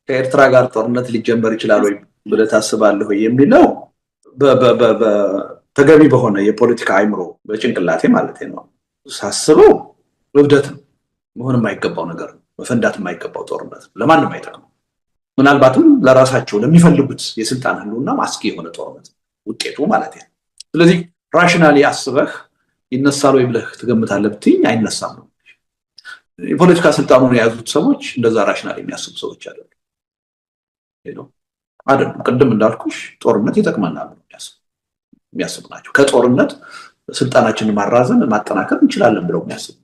ከኤርትራ ጋር ጦርነት ሊጀመር ይችላል ወይ ብለህ ታስባለህ ወይ የሚለው ተገቢ በሆነ የፖለቲካ አይምሮ በጭንቅላቴ ማለት ነው ሳስበው እብደት መሆን የማይገባው ነገር መፈንዳት የማይገባው ጦርነት ለማንም አይጠቅም ምናልባትም ለራሳቸው ለሚፈልጉት የስልጣን ህልውና ማስኪ የሆነ ጦርነት ውጤቱ ማለት ነው ስለዚህ ራሽናሊ አስበህ ይነሳል ወይ ብለህ ትገምታለህ ብትኝ አይነሳም ነው የፖለቲካ ስልጣኑን የያዙት ሰዎች እንደዛ ራሽናሊ የሚያስቡ ሰዎች አይደሉም አይደለም ቅድም እንዳልኩሽ ጦርነት ይጠቅመናል የሚያስቡ ናቸው ከጦርነት ስልጣናችንን ማራዘም ማጠናከር እንችላለን ብለው የሚያስቡ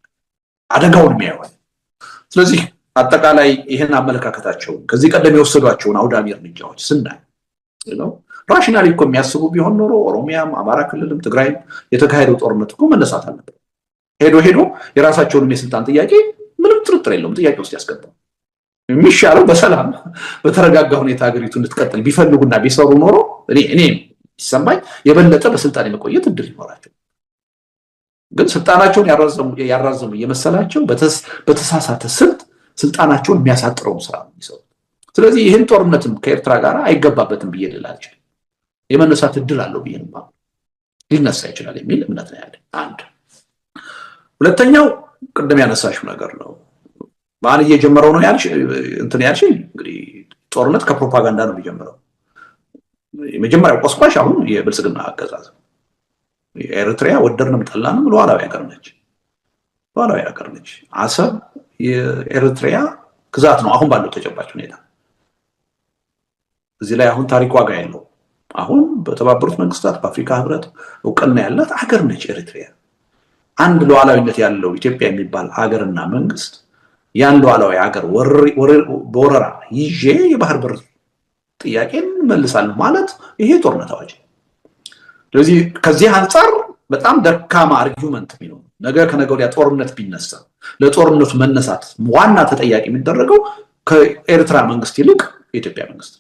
አደጋውን የሚያዩ ስለዚህ አጠቃላይ ይሄን አመለካከታቸው ከዚህ ቀደም የወሰዷቸውን አውዳሚ እርምጃዎች ስናይ ራሽናሊ እኮ የሚያስቡ ቢሆን ኖሮ ኦሮሚያም አማራ ክልልም ትግራይም የተካሄደው ጦርነት እኮ መነሳት አለበት ሄዶ የራሳቸውን የስልጣን ጥያቄ ምንም ጥርጥር የለውም ጥያቄ ውስጥ ያስገባው የሚሻለው በሰላም በተረጋጋ ሁኔታ ሀገሪቱ እንድትቀጥል ቢፈልጉና ቢሰሩ ኖሮ እኔ ይሰማኝ የበለጠ በስልጣን የመቆየት እድል ይኖራቸው ግን ስልጣናቸውን ያራዘሙ የመሰላቸው በተሳሳተ ስልት ስልጣናቸውን የሚያሳጥረው ስራ ነው ስለዚህ ይሄን ጦርነትም ከኤርትራ ጋር አይገባበትም ብዬ ልላችሁ የመነሳት እድል አለው ብዬ ነው ሊነሳ ይችላል የሚል እምነት ነው ያለኝ አንድ ሁለተኛው ቅድም ያነሳሽው ነገር ነው ማን እየጀመረው ነው ያልሽ እንግዲህ ጦርነት ከፕሮፓጋንዳ ነው የሚጀምረው የመጀመሪያው ቆስቋሽ አሁን የብልጽግና አገዛዝ ኤርትራ ወደድንም ጠላንም ሉዓላዊ ሀገር ነች አሰብ የኤርትራ ግዛት ነው አሁን ባለው ተጨባጭ ሁኔታ እዚህ ላይ አሁን ታሪክ ዋጋ ያለው አሁን በተባበሩት መንግስታት በአፍሪካ ህብረት እውቅና ያላት ሀገር ነች ኤርትራ አንድ ሉዓላዊነት ያለው ኢትዮጵያ የሚባል ሀገርና መንግስት ያን ሉዓላዊ ሀገር በወረራ ይዤ የባህር በር ጥያቄን መልሳለሁ ማለት ይሄ ጦርነት አዋጅ ስለዚህ ከዚህ አንፃር በጣም ደካማ አርጊውመንት ነው ነገ ከነገ ወዲያ ጦርነት ቢነሳ ለጦርነቱ መነሳት ዋና ተጠያቂ የሚደረገው ከኤርትራ መንግስት ይልቅ የኢትዮጵያ መንግስት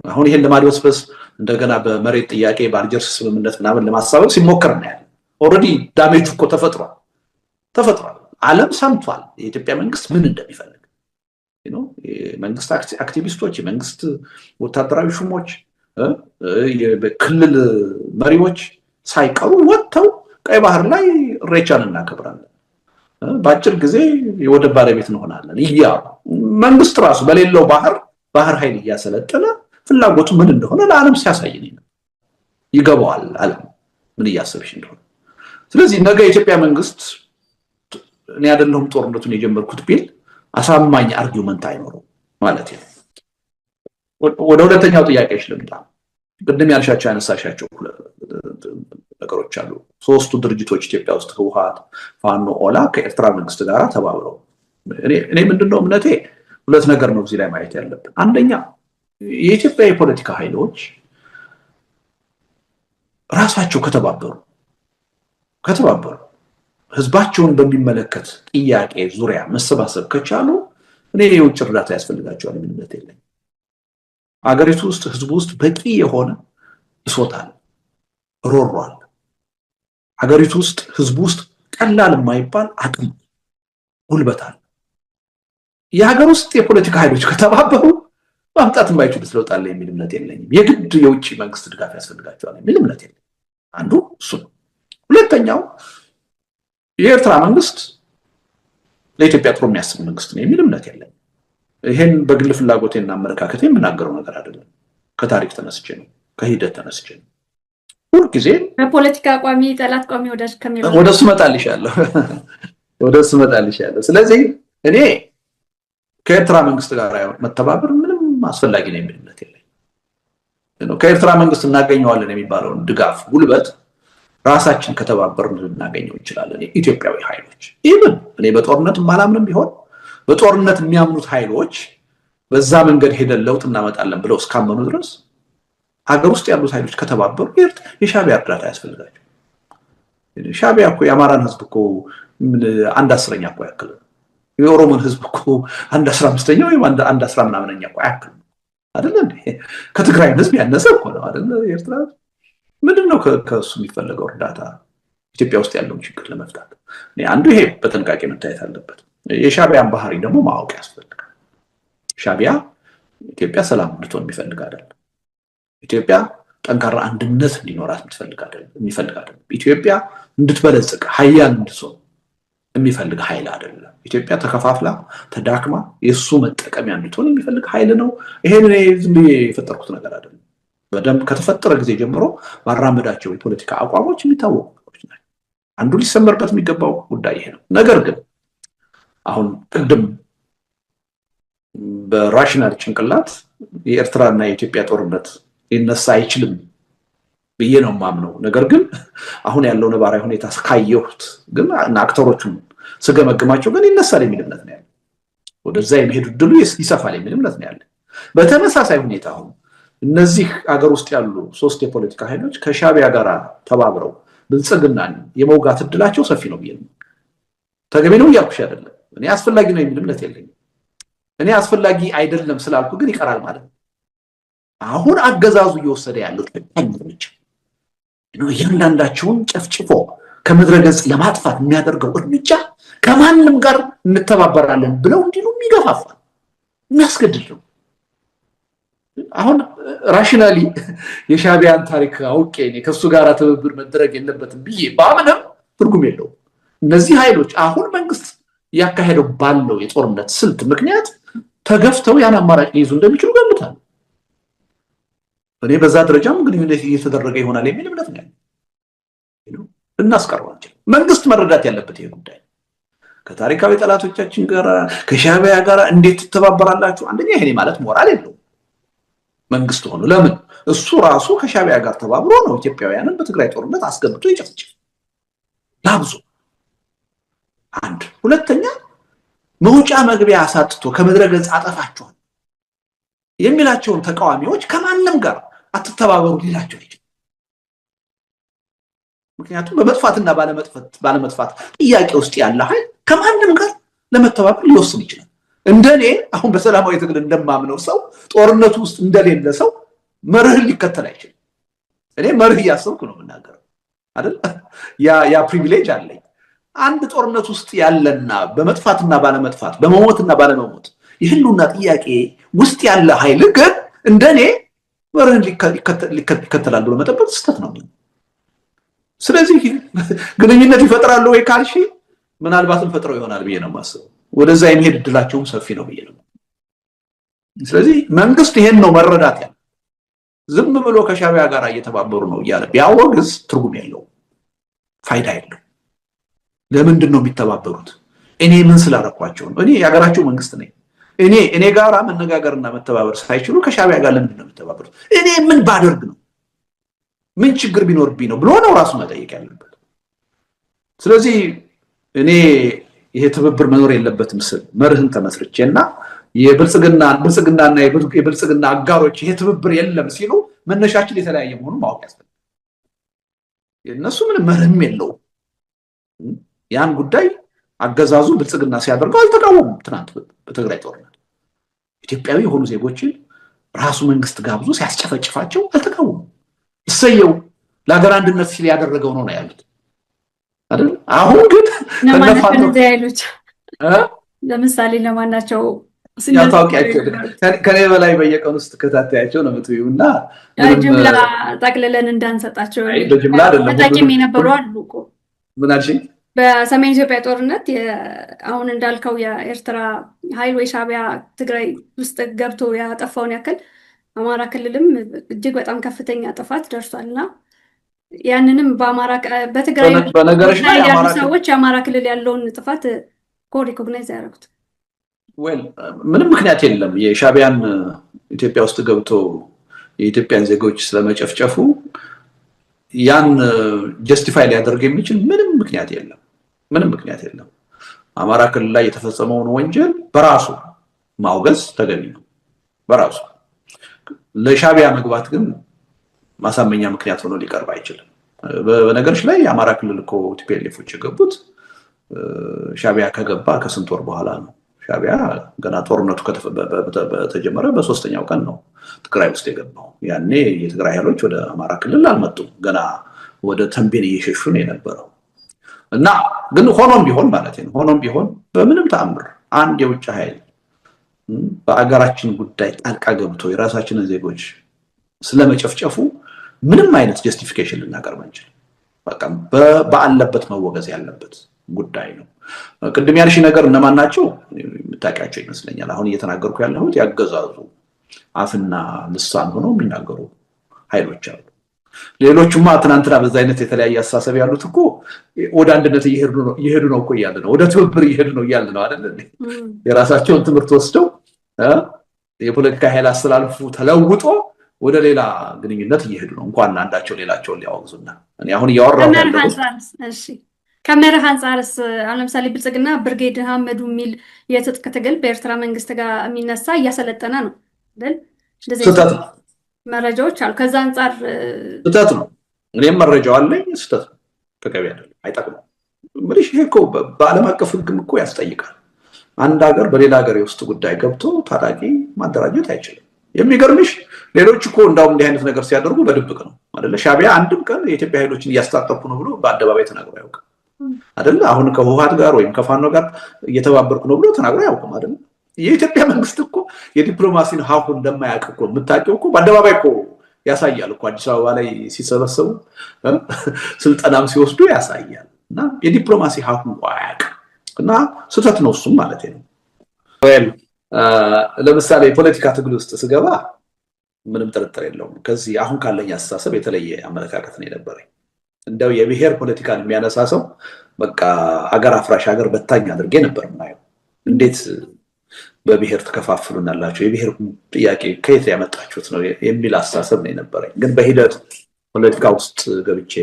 አሁን ይሄን ለማድበስበስ እንደገና በመሬት ጥያቄ በአልጀርስ ስምምነት ምናምን ለማሳበብ ሲሞከር ነው ያለ ኦሬዲ ዳሜጅ እኮ ተፈጥሯል ዓለም ሰምቷል የኢትዮጵያ መንግስት ምን እንደሚፈልግ መንግስት አክቲቪስቶች የመንግስት ወታደራዊ ሹሞች የክልል መሪዎች ሳይቀሩ ወጥተው ቀይ ባህር ላይ ሬቻን እናከብራለን በአጭር ጊዜ የወደብ ባለቤት እንሆናለን መንግስት ራሱ በሌለው ባህር ኃይል እያሰለጠነ ፍላጎቱ ምን እንደሆነ ለዓለም ሲያሳየን ይገባዋል ዓለም ምን እያሰብሽ እንደሆነ ስለዚህ ነገ የኢትዮጵያ መንግስት እኔ አይደለሁም ጦርነቱን የጀመርኩት ቢል አሳማኝ አርጊውመንት አይኖርም ማለት ነው ወደ ሁለተኛው ጥያቄሽ ልምጣ ቅድም ያልሻቸው ያነሳሻቸው ነገሮች አሉ ሶስቱ ድርጅቶች ኢትዮጵያ ውስጥ ህወሓት ፋኖ ኦላ ከኤርትራ መንግስት ጋር ተባብረው እኔ ምንድነው እምነቴ ሁለት ነገር ነው እዚህ ላይ ማየት ያለብን አንደኛ የኢትዮጵያ የፖለቲካ ኃይሎች ራሳቸው ከተባበሩ ህዝባቸውን በሚመለከት ጥያቄ ዙሪያ መሰባሰብ ከቻሉ እኔ የውጭ እርዳታ ያስፈልጋቸዋል ምን እምነት የለኝም አገሪቱ ውስጥ ህዝቡ ውስጥ በቂ የሆነ እሶታል ሮሯል አገሪቱ ውስጥ ህዝቡ ውስጥ ቀላል የማይባል አቅም ጉልበታል የሀገር ውስጥ የፖለቲካ ኃይሎች ከተባበሩ ማምጣት የማይችሉ ስለውጣለ የሚል እምነት የለኝም የግድ የውጭ መንግስት ድጋፍ ያስፈልጋቸዋል የሚል እምነት የለኝም አንዱ እሱ ነው ሁለተኛው የኤርትራ መንግስት ለኢትዮጵያ ጥሩ የሚያስብ መንግስት ነው የሚል እምነት የለኝም ይሄን በግል ፍላጎቴና አመለካከቴ የምናገረው ነገር አይደለም ከታሪክ ተነስቼ ነው ከሂደት ተነስቼ ነው ሁሉ ጊዜ በፖለቲካ ቋሚ ጠላት ቋሚ ወዳጅ ከሚለው ወደሱ መጣልሻለሁ ስለዚህ እኔ ከኤርትራ መንግስት ጋር መተባበር ምንም አስፈላጊ ነው የሚል እምነት የለኝም ከኤርትራ መንግስት እናገኘዋለን የሚባለውን ድጋፍ ጉልበት ራሳችን ከተባበርን ልናገኘው እንችላለን ኢትዮጵያዊ ኃይሎች ኢቭን እኔ በጦርነት ማላምንም ቢሆን በጦርነት የሚያምኑት ኃይሎች በዛ መንገድ ሄደን ለውጥ እናመጣለን ብለው እስካመኑ ድረስ ሀገር ውስጥ ያሉት ኃይሎች ከተባበሩ የሻዕቢያ እርዳታ ያስፈልጋቸው ሻዕቢያ እኮ የአማራን ህዝብ እኮ አንድ አስረኛ እኮ ያክል የኦሮሞን ህዝብ እኮ አንድ 15ኛ ወይ አንድ 10 ምናምንኛ እኮ ያክል አይደል እንዴ ከትግራይ ህዝብ ያነሰ እኮ ነው አይደል ኤርትራ ምንድነው ከሱ የሚፈልገው እርዳታ ኢትዮጵያ ውስጥ ያለውን ችግር ለመፍታት አንዱ ይሄ በጥንቃቄ መታየት አለበት የሻዕቢያን ባህሪ ደግሞ ማወቅ ያስፈልጋል ሻቢያ ኢትዮጵያ ሰላም እንድትሆን የሚፈልግ አይደለም። ኢትዮጵያ ጠንካራ አንድነት እንዲኖራት የሚፈልግ አይደለም። ኢትዮጵያ እንድትበለጽግ ሀያል እንድትሆን የሚፈልግ ኃይል አይደለም። ኢትዮጵያ ተከፋፍላ ተዳክማ የሱ መጠቀሚያ እንድትሆን የሚፈልግ ኃይል ነው። ይሄን ዝም ብዬ የፈጠርኩት ነገር አይደለም። በደንብ ከተፈጠረ ጊዜ ጀምሮ ባራመዳቸው የፖለቲካ አቋሞች የሚታወቁ ነገሮች ናቸው። አንዱ ሊሰመርበት የሚገባው ጉዳይ ይሄ ነው። ነገር ግን አሁን ቅድም በራሽናል ጭንቅላት የኤርትራና የኢትዮጵያ ጦርነት ሊነሳ አይችልም ብዬ ነው የማምነው። ነገር ግን አሁን ያለው ነባራዊ ሁኔታ ካየሁት ግን አክተሮቹን ስገመግማቸው ግን ይነሳል የሚል እምነት ነው ያለው። ወደዛ የመሄድ ዕድሉ ይሰፋል የሚል እምነት ነው ያለው። በተመሳሳይ ሁኔታ አሁን እነዚህ አገር ውስጥ ያሉ 3 የፖለቲካ ኃይሎች ከሻቢያ ጋር ተባብረው ብልጽግናን የመውጋት ዕድላቸው ሰፊ ነው ብዬ ነው። ተገቢ ነው እያልኩሽ አይደለም። እኔ አስፈላጊ ነው የሚል እምነት የለኝም። እኔ አስፈላጊ አይደለም ስላልኩ ግን ይቀራል ማለት ነው። አሁን አገዛዙ እየወሰደ ያለው ጠቃሚ እርምጃ ነው። እያንዳንዳቸውን ጨፍጭፎ ከምድረ ገጽ ለማጥፋት የሚያደርገው እርምጃ ከማንም ጋር እንተባበራለን ብለው እንዲሉ የሚገፋፋ የሚያስገድድ ነው። አሁን ራሽናሊ የሻቢያን ታሪክ አውቄ እኔ ከሱ ጋር ትብብር መደረግ የለበትም ብዬ ባምንም ትርጉም የለውም። እነዚህ ኃይሎች አሁን መንግስት ያካሄደው ባለው የጦርነት ስልት ምክንያት ተገፍተው ያን አማራጭ ሊይዙ እንደሚችሉ ገምታለሁ። እኔ በዛ ደረጃም ግንኙነት እየተደረገ ይሆናል የሚል እምነት ነው። እናስቀረው አንችልም። መንግስት መረዳት ያለበት ይሄ ጉዳይ ከታሪካዊ ጠላቶቻችን ጋር ከሻቢያ ጋር እንዴት ትተባበራላችሁ? አንደኛ ይሄ ማለት ሞራል የለውም መንግስት ሆኖ። ለምን እሱ ራሱ ከሻቢያ ጋር ተባብሮ ነው ኢትዮጵያውያንን በትግራይ ጦርነት አስገብቶ ይጨፍጭፍ ያብዙ። አንድ ሁለተኛ መውጫ መግቢያ አሳጥቶ ከምድረ ገጽ አጠፋቸዋል የሚላቸውን ተቃዋሚዎች ከማንም ጋር አትተባበሩ ሊላቸው ይችላል። ምክንያቱም በመጥፋትና ባለመጥፋት ጥያቄ ውስጥ ያለ ኃይል ከማንም ጋር ለመተባበር ሊወስን ይችላል። እንደኔ አሁን በሰላማዊ ትግል እንደማምነው ሰው ጦርነቱ ውስጥ እንደሌለ ሰው መርህ ሊከተል አይችልም። እኔ መርህ እያሰብኩ ነው የምናገረው አይደል? ያ ፕሪቪሌጅ አለኝ። አንድ ጦርነት ውስጥ ያለና በመጥፋትና ባለመጥፋት በመሞትና ባለመሞት የህልውና ጥያቄ ውስጥ ያለ ኃይል ግን እንደኔ መርህን ሊከተላል ብሎ መጠበቅ ስህተት ነው። ስለዚህ ግንኙነት ይፈጥራሉ ወይ ካልሽ ምናልባትም ፈጥረው ይሆናል ብዬ ነው የማስበው። ወደዛ የሚሄድ ዕድላቸውም ሰፊ ነው ብዬ ነው። ስለዚህ መንግስት ይሄን ነው መረዳት ያለው። ዝም ብሎ ከሻቢያ ጋር እየተባበሩ ነው እያለ ቢያወግዝ ትርጉም የለውም፣ ፋይዳ የለውም። ለምንድን ነው የሚተባበሩት? እኔ ምን ስላረኳቸው ነው? እኔ የሀገራቸው መንግስት ነኝ። እኔ ጋራ መነጋገርና መተባበር ሳይችሉ ከሻቢያ ጋር ለምንድን ነው የሚተባበሩት? እኔ ምን ባደርግ ነው? ምን ችግር ቢኖርብኝ ነው ብሎ ነው ራሱ መጠየቅ ያለበት። ስለዚህ እኔ ይሄ ትብብር መኖር የለበትም ስል መርህን ተመስርቼና የብልጽግናና የብልጽግና አጋሮች ይሄ ትብብር የለም ሲሉ መነሻችን የተለያየ መሆኑን ማወቅ ያስፈልጋል። የእነሱ ምንም መርህም የለውም። ያን ጉዳይ አገዛዙ ብልጽግና ሲያደርገው አልተቃወሙም። ትናንት በትግራይ ጦርነት ኢትዮጵያዊ የሆኑ ዜጎችን ራሱ መንግስት ጋብዞ ሲያስጨፈጭፋቸው አልተቃወሙም። እሰየው ለሀገር አንድነት ሲል ያደረገው ነው ያሉት አይደል? አሁን ግን ለምሳሌ ለማናቸው ያታውቂያቸው ከኔ በላይ በየቀኑ ውስጥ ተከታታያቸው ነው የምትዩና ጅምላ ጠቅልለን እንዳንሰጣቸው በጅምላ አይደለም ተጠቂም የነበሩ አሉ እኮ። ምን አልሽኝ? በሰሜን ኢትዮጵያ ጦርነት አሁን እንዳልከው የኤርትራ ኃይል ወይ ሻቢያ ትግራይ ውስጥ ገብቶ ያጠፋውን ያክል አማራ ክልልም እጅግ በጣም ከፍተኛ ጥፋት ደርሷልና ያንንም በትግራይ በነገርሽ ላይ ያሉ ሰዎች የአማራ ክልል ያለውን ጥፋት ሪኮግናይዝ ያደረጉት ምንም ምክንያት የለም። የሻቢያን ኢትዮጵያ ውስጥ ገብቶ የኢትዮጵያን ዜጎች ስለመጨፍጨፉ ያን ጀስቲፋይ ሊያደርግ የሚችል ምንም ምክንያት የለም። አማራ ክልል ላይ የተፈጸመውን ወንጀል በራሱ ማውገዝ ተገቢ ነው በራሱ። ለሻቢያ መግባት ግን ማሳመኛ ምክንያት ሆኖ ሊቀርብ አይችልም። በነገርሽ ላይ የአማራ ክልል እኮ ቲፒኤልኤፎች የገቡት ሻቢያ ከገባ ከስንት ወር በኋላ ነው። ሻቢያ ገና ጦርነቱ በተጀመረ በ3ኛው ቀን ነው ትግራይ ውስጥ የገባው። ያኔ የትግራይ ኃይሎች ወደ አማራ ክልል አልመጡም፣ ገና ወደ ተንቤን እየሸሹ ነው የነበረው። እና ግን ሆኖም ቢሆን በምንም ተአምር አንድ የውጭ ኃይል በአገራችን ጉዳይ ጣልቃ ገብቶ የራሳችንን ዜጎች ስለመጨፍጨፉ ምንም አይነት ጀስቲፊኬሽን ልናቀርብ አንችልም። በቃ በአለበት መወገዝ ያለበት ጉዳይ ነው። ቅድም ያልሽ ነገር እነማን ናቸው የምታውቂያቸው ይመስለኛል። አሁን እየተናገርኩ ያለሁት ያገዛዙ አፍና ልሳን ሆነው የሚናገሩ ኃይሎች አሉ። ሌሎቹማ ትናንትና በዛ አይነት የተለያየ አስተሳሰብ ያሉት እኮ ወደ አንድነት እየሄዱ ነው እኮ እያለ ነው፣ ወደ ትብብር እየሄዱ ነው እያለ ነው አይደል? የራሳቸውን ትምህርት ወስደው የፖለቲካ ኃይል አስተላልፉ ተለውጦ ወደ ሌላ ግንኙነት እየሄዱ ነው። እንኳን አንዳቸው ሌላቸውን ሊያወግዙና እኔ አሁን እያወራሁ ከመርህ አንጻርስ አሁን ለምሳሌ ብልጽግና ብርጌድ ሐመዱ የሚል የትጥቅ ትግል በኤርትራ መንግስት ጋር የሚነሳ እያሰለጠነ ነው አይደል? ስህተት ነው። መረጃዎች አሉ። ከዛ አንጻር ስህተት ነው። እኔም መረጃው አለኝ። ስህተት ነው። ተገቢ አይደለም፣ አይጠቅምም። ምንሽ ይሄ እኮ በዓለም አቀፍ ህግም እኮ ያስጠይቃል። አንድ ሀገር በሌላ ሀገር የውስጥ ጉዳይ ገብቶ ታጣቂ ማደራጀት አይችልም። የሚገርምሽ ሌሎች እኮ እንዳውም እንዲህ አይነት ነገር ሲያደርጉ በድብቅ ነው አይደለ? ሻዕቢያ አንድም ቀን የኢትዮጵያ ኃይሎችን እያስታጠቁ ነው ብሎ በአደባባይ ተናግሮ አያውቅም አይደለ? አሁን ከህወሓት ጋር ወይም ከፋኖ ጋር እየተባበርኩ ነው ብሎ ተናግሮ አያውቅም አይደለ? የኢትዮጵያ መንግስት እኮ የዲፕሎማሲን ሀሁ እንደማያውቅ እኮ የምታውቂው እኮ በአደባባይ እኮ ያሳያል እኮ። አዲስ አበባ ላይ ሲሰበሰቡ ስልጠናም ሲወስዱ ያሳያል። እና የዲፕሎማሲ ሀሁ አያውቅም እና ስህተት ነው እሱም ማለት ነው። ለምሳሌ የፖለቲካ ትግል ውስጥ ስገባ ምንም ጥርጥር የለውም ከዚህ አሁን ካለኝ አስተሳሰብ የተለየ አመለካከት ነው የነበረኝ። እንደው የብሔር ፖለቲካን የሚያነሳ ሰው በቃ ሀገር አፍራሽ ሀገር በታኝ አድርጌ ነበር የማየው። እንዴት በብሔር ተከፋፍሉናላችሁ? የብሔር ጥያቄ ከየት ያመጣችሁት ነው የሚል አስተሳሰብ ነው የነበረኝ። ግን በሂደት ፖለቲካ ውስጥ ገብቼ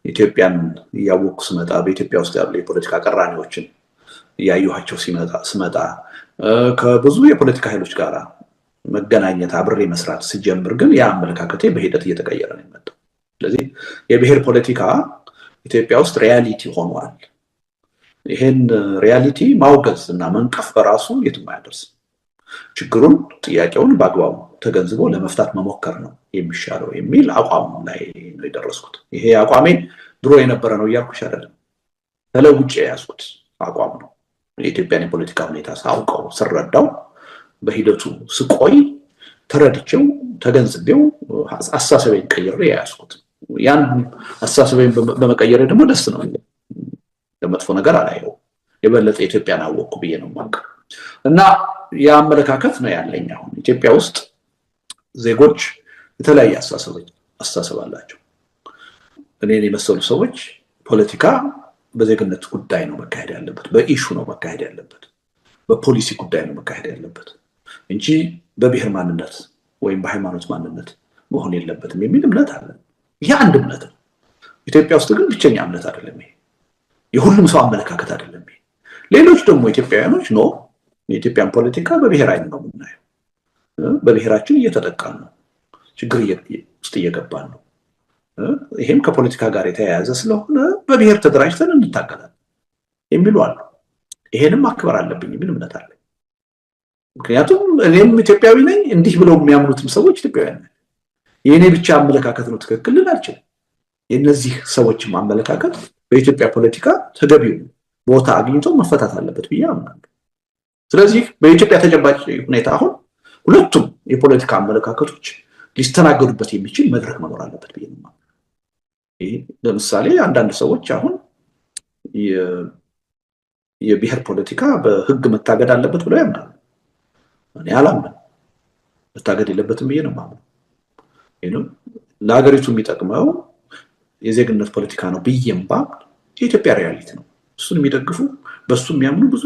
ኢትዮጵያን እያወቅኩ ስመጣ በኢትዮጵያ ውስጥ ያሉ የፖለቲካ ቀራኒዎችን እያየኋቸው ስመጣ ከብዙ የፖለቲካ ኃይሎች ጋር መገናኘት አብሬ መስራት ሲጀምር ግን ያ አመለካከቴ በሂደት እየተቀየረ ነው የመጣው። ስለዚህ የብሔር ፖለቲካ ኢትዮጵያ ውስጥ ሪያሊቲ ሆኗል። ይሄን ሪያሊቲ ማውገዝ እና መንቀፍ በራሱ የትም አያደርስም። ችግሩን ጥያቄውን በአግባቡ ተገንዝቦ ለመፍታት መሞከር ነው የሚሻለው የሚል አቋም ላይ ነው የደረስኩት። ይሄ አቋሜ ድሮ የነበረ ነው እያልኩሽ አይደለም፣ ተለውጬ የያዝኩት አቋም ነው። የኢትዮጵያን የፖለቲካ ሁኔታ ሳውቀው ስረዳው በሂደቱ ስቆይ ተረድቼው ተገንዝቤው አስተሳሰቤን ቀይሬ የያዝኩት። ያን አስተሳሰቤን በመቀየሬ ደግሞ ደስ ነው፣ ለመጥፎ ነገር አላየው። የበለጠ ኢትዮጵያን አወቅኩ ብዬ ነው የማውቀው። እና የአመለካከት ነው ያለኝ። አሁን ኢትዮጵያ ውስጥ ዜጎች የተለያየ አስተሳሰብ አላቸው። እኔን የመሰሉ ሰዎች ፖለቲካ በዜግነት ጉዳይ ነው መካሄድ ያለበት፣ በኢሹ ነው መካሄድ ያለበት፣ በፖሊሲ ጉዳይ ነው መካሄድ ያለበት እንጂ በብሔር ማንነት ወይም በሃይማኖት ማንነት መሆን የለበትም የሚል እምነት አለ። ይህ አንድ እምነት ነው። ኢትዮጵያ ውስጥ ግን ብቸኛ እምነት አይደለም። ይሄ የሁሉም ሰው አመለካከት አይደለም። ይሄ ሌሎች ደግሞ ኢትዮጵያውያኖች ነው የኢትዮጵያን ፖለቲካ በብሔር አይን ነው የምናየው። በብሔራችን እየተጠቃን ነው፣ ችግር ውስጥ እየገባን ነው። ይሄም ከፖለቲካ ጋር የተያያዘ ስለሆነ በብሔር ተደራጅተን እንታገላለን የሚሉ አሉ። ይሄንም ማክበር አለብኝ የሚል እምነት አለ። ምክንያቱም እኔም ኢትዮጵያዊ ነኝ፣ እንዲህ ብለው የሚያምኑትም ሰዎች ኢትዮጵያውያን ናቸው። የእኔ ብቻ አመለካከት ነው ትክክል ልል አልችልም። የእነዚህ ሰዎችም አመለካከት በኢትዮጵያ ፖለቲካ ተገቢው ቦታ አግኝቶ መፈታት አለበት ብዬ አምናለሁ። ስለዚህ በኢትዮጵያ ተጨባጭ ሁኔታ አሁን ሁለቱም የፖለቲካ አመለካከቶች ሊስተናገዱበት የሚችል መድረክ መኖር አለበት ብዬ ነው። ለምሳሌ አንዳንድ ሰዎች አሁን የብሔር ፖለቲካ በህግ መታገድ አለበት ብለው ያምናሉ። እኔ አላምንም። መታገድ የለበትም ብዬ ነው የማምነው። ለሀገሪቱ የሚጠቅመው የዜግነት ፖለቲካ ነው ብዬም ባምን የኢትዮጵያ ሪያሊቲ ነው። እሱን የሚደግፉ በሱ የሚያምኑ ብዙ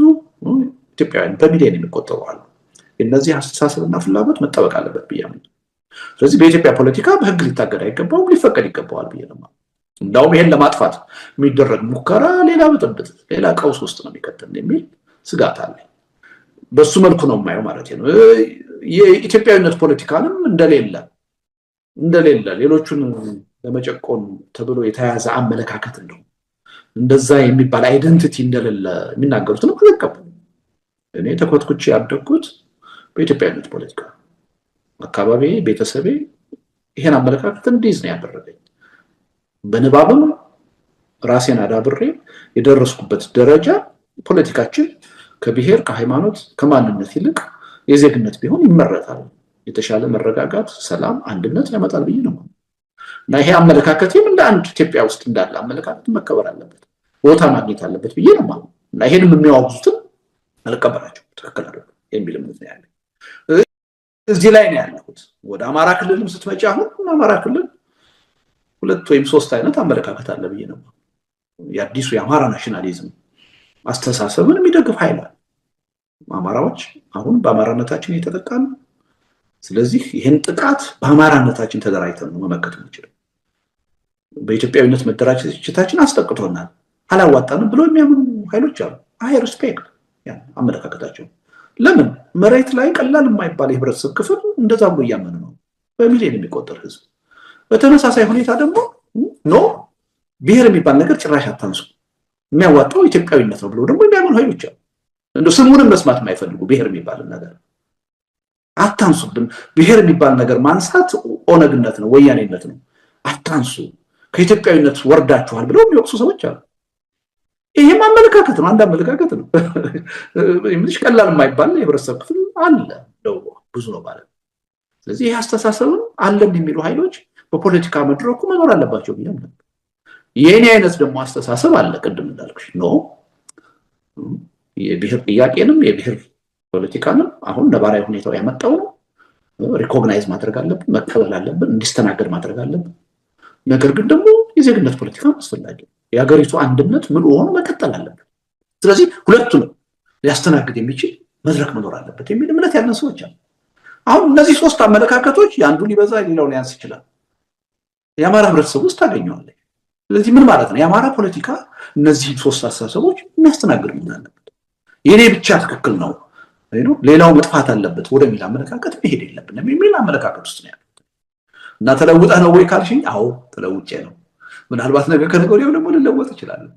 ኢትዮጵያውያን በሚሊዮን የሚቆጠሩ አሉ። የእነዚህ አስተሳሰብና ፍላጎት መጠበቅ አለበት ብዬ አምናለሁ። ስለዚህ በኢትዮጵያ ፖለቲካ በህግ ሊታገድ አይገባውም፣ ሊፈቀድ ይገባዋል ብዬ ነው። እንዳውም ይሄን ለማጥፋት የሚደረግ ሙከራ ሌላ ብጥብጥ፣ ሌላ ቀውስ ውስጥ ነው የሚከተል የሚል ስጋት አለ። በሱ መልኩ ነው የማየው ማለት ነው። የኢትዮጵያዊነት ፖለቲካንም እንደሌለ ሌሎቹን ለመጨቆን ተብሎ የተያዘ አመለካከት ነው እንደዛ የሚባል አይደንቲቲ እንደሌለ የሚናገሩትን ተቀበሉ። እኔ ተኮትኩቼ ያደግኩት በኢትዮጵያዊነት ፖለቲካ አካባቢ ቤተሰቤ ይሄን አመለካከት እንዲይዝ ነው ያደረገኝ። በንባብም ራሴን አዳብሬ የደረስኩበት ደረጃ ፖለቲካችን ከብሔር ከሃይማኖት ከማንነት ይልቅ የዜግነት ቢሆን ይመረጣል። የተሻለ መረጋጋት፣ ሰላም፣ አንድነት ያመጣል ብዬ ነው እና ይሄ አመለካከቴም እንደ አንድ ኢትዮጵያ ውስጥ እንዳለ አመለካከት መከበር አለበት፣ ቦታ ማግኘት አለበት ብዬ ነው ማለት እና ይሄንም የሚያወግዙትን አልቀበላቸውም፣ ትክክል አይደለም የሚል እምነት ነው ያለኝ። እዚህ ላይ ነው ያለሁት። ወደ አማራ ክልልም ስትመጪ አሁን አማራ ክልል 2 ወይም 3 አይነት አመለካከት አለ ብዬ ነው። የአዲሱ የአማራ ናሽናሊዝም አስተሳሰብን የሚደግፍ ኃይል አለ። አማራዎች አሁን በአማራነታችን እየተጠቃን፣ ስለዚህ ይህን ጥቃት በአማራነታችን ተደራጅተን ነው መመከት የምንችለው። በኢትዮጵያዊነት መደራጀታችን አስጠቅቶናል፣ አላዋጣንም ብሎ የሚያምኑ ኃይሎች አሉ። አይ ሪስፔክት ያን አመለካከታቸው። ለምን መሬት ላይ ቀላል የማይባል የህብረተሰብ ክፍል እንደዛ ብሎ እያመኑ ነው፣ በሚሊዮን የሚቆጠር ህዝብ። በተመሳሳይ ሁኔታ ደግሞ ኖ ብሔር የሚባል ነገር ጭራሽ አታንሱ፣ የሚያዋጣው ኢትዮጵያዊነት ነው ብሎ ደግሞ የሚያምኑ ኃይሎች አሉ። እንደው ስሙንም መስማት የማይፈልጉ ብሔር የሚባል ነገር አታንሱብን፣ ብሔር የሚባል ነገር ማንሳት ኦነግነት ነው፣ ወያኔነት ነው፣ አታንሱ፣ ከኢትዮጵያዊነት ወርዳችኋል ብለው የሚወቅሱ ሰዎች አሉ። ይሄም አመለካከት ነው፣ አንድ አመለካከት ነው። ምንሽ ቀላል የማይባል የህብረተሰብ ክፍል አለ፣ ብዙ ነው ማለት። ስለዚህ ይሄ አስተሳሰብም አለን የሚሉ ኃይሎች በፖለቲካ መድረኩ መኖር አለባቸው ብዬ ነው። የኔ አይነት ደግሞ አስተሳሰብ አለ፣ ቅድም እንዳልኩሽ ነው። የብሔር ጥያቄንም የብሔር ፖለቲካንም አሁን ነባራዊ ሁኔታው ያመጣው ነው፣ ሪኮግናይዝ ማድረግ አለብን፣ መቀበል አለብን፣ እንዲስተናገድ ማድረግ አለብን። ነገር ግን ደግሞ የዜግነት ፖለቲካ አስፈላጊ፣ የሀገሪቱ አንድነት ምሉ ሆኖ መቀጠል አለበት። ስለዚህ ሁለቱንም ሊያስተናግድ የሚችል መድረክ መኖር አለበት የሚል እምነት ያለን ሰዎች አሉ። አሁን እነዚህ 3 አመለካከቶች የአንዱ ሊበዛ ሌላው ሊያንስ ይችላል። የአማራ ህብረተሰብ ውስጥ ታገኘዋለህ። ስለዚህ ምን ማለት ነው? የአማራ ፖለቲካ እነዚህ 3 አስተሳሰቦች የሚያስተናግድ ምን አለበት፣ የኔ ብቻ ትክክል ነው ሌላው መጥፋት አለበት ወደሚል አመለካከት መሄድ የለብንም የሚል አመለካከት ውስጥ ነው ያለው። እና ተለውጠህ ነው ወይ ካልሽኝ፣ አዎ ተለውጬ ነው። ምናልባት ነገ ከነገ ወዲያ ደግሞ ልለወጥ እችላለሁ።